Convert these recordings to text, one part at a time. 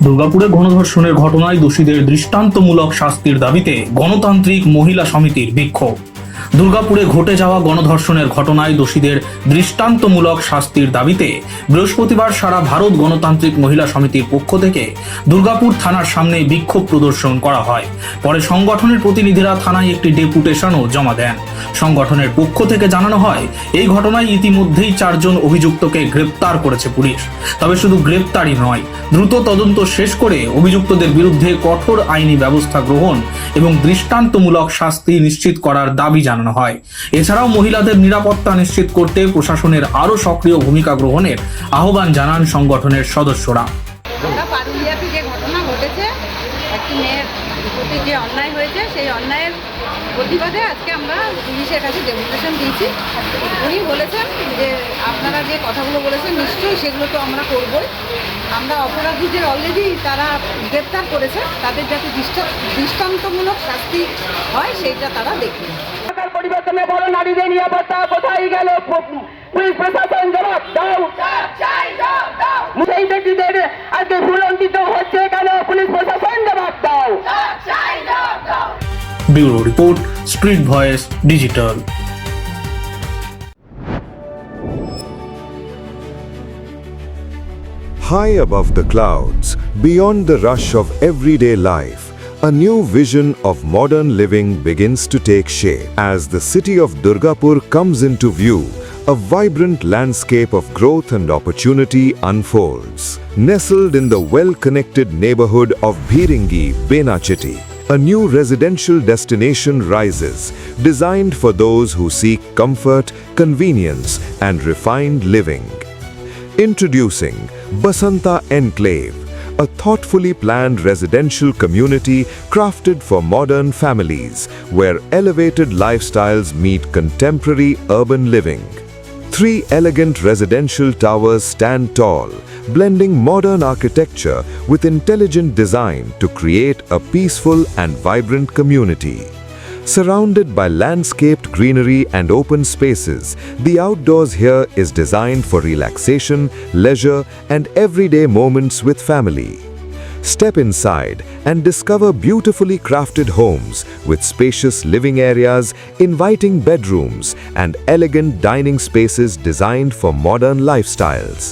দুর্গাপুরে গণধর্ষণের ঘটনায় দোষীদের দৃষ্টান্তমূলক শাস্তির দাবিতে গণতান্ত্রিক মহিলা সমিতির বিক্ষোভ। দুর্গাপুরে ঘটে যাওয়া গণধর্ষণের ঘটনায় দোষীদের দৃষ্টান্তমূলক শাস্তির দাবিতে বৃহস্পতিবার সারা ভারত গণতান্ত্রিক মহিলা সমিতির পক্ষ থেকে দুর্গাপুর থানার সামনে বিক্ষোভ প্রদর্শন করা হয়। পরে সংগঠনের প্রতিনিধিরা থানায় একটি ডেপুটেশনও জমা দেন। সংগঠনের পক্ষ থেকে জানানো হয়, এই ঘটনায় ইতিমধ্যেই 4 জন অভিযুক্তকে গ্রেপ্তার করেছে পুলিশ। তবে শুধু গ্রেপ্তারই নয়, দ্রুত তদন্ত শেষ করে অভিযুক্তদের বিরুদ্ধে কঠোর আইনি ব্যবস্থা গ্রহণ এবং দৃষ্টান্তমূলক শাস্তি নিশ্চিত করার দাবি জানানো হয়। এছাড়াও মহিলাদের নিরাপত্তা নিশ্চিত করতে প্রশাসনের আরও সক্রিয় ভূমিকা গ্রহণের আহ্বান জানান সংগঠনের সদস্যরা। পারুলিয়াতে যে ঘটনা ঘটেছে, একটি মেয়ের প্রতি যে অন্যায় হয়েছে, সেই অন্যায়ের প্রতিবাদে আজকে আমরা পুলিশের কাছে ডেপুটেশন দিয়েছি। উনি বলেছেন যে আপনারা যে কথাগুলো বলেছেন নিশ্চয়ই সেগুলো তো আমরা করবই। আমরা অপরাধীদের অলরেডি তারা গ্রেপ্তার করেছে, তাদের যাতে দৃষ্টান্তমূলক শাস্তি হয় সেইটা তারা দেখবে। পরিবর্তনে বড় নারীদের নিরাপত্তা কোথায় গেল? পুলিশ প্রশাসন জবাব দাও। সেই ব্যক্তিদের আজকে ভুলন্টিত হচ্ছে কেন? পুলিশ প্রশাসন জবাব দাও। Bureau report, street voice digital. High above the clouds, beyond the rush of everyday life, a new vision of modern living begins to take shape. As the city of Durgapur comes into view, a vibrant landscape of growth and opportunity unfolds. Nestled in the well-connected neighborhood of Bhiringi, Benachiti, a new residential destination rises, designed for those who seek comfort, convenience, and refined living. Introducing Basanta Enclave, a thoughtfully planned residential community crafted for modern families, where elevated lifestyles meet contemporary urban living. 3 elegant residential towers stand tall, blending modern architecture with intelligent design to create a peaceful and vibrant community. Surrounded by landscaped greenery and open spaces, the outdoors here is designed for relaxation, leisure, and everyday moments with family. Step inside and discover beautifully crafted homes with spacious living areas, inviting bedrooms, and elegant dining spaces designed for modern lifestyles.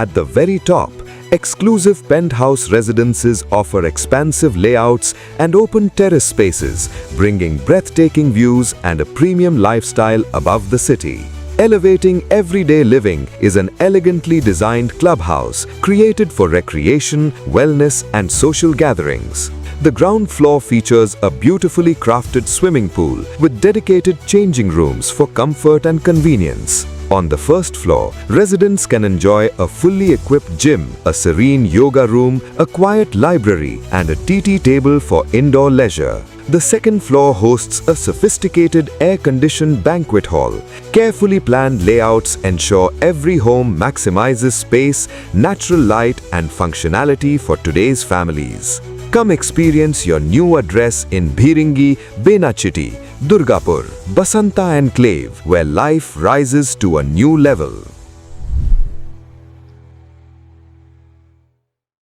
At the very top, exclusive penthouse residences offer expansive layouts and open terrace spaces, bringing breathtaking views and a premium lifestyle above the city. Elevating everyday living is an elegantly designed clubhouse created for recreation, wellness, and social gatherings. The ground floor features a beautifully crafted swimming pool with dedicated changing rooms for comfort and convenience. On the first floor, residents can enjoy a fully equipped gym, a serene yoga room, a quiet library, and a TT table for indoor leisure. The second floor hosts a sophisticated air-conditioned banquet hall. Carefully planned layouts ensure every home maximizes space, natural light, and functionality for today's families. Come experience your new address in Bhiringi, Benachiti, Durgapur, Basanta Enclave, where life rises to a new level.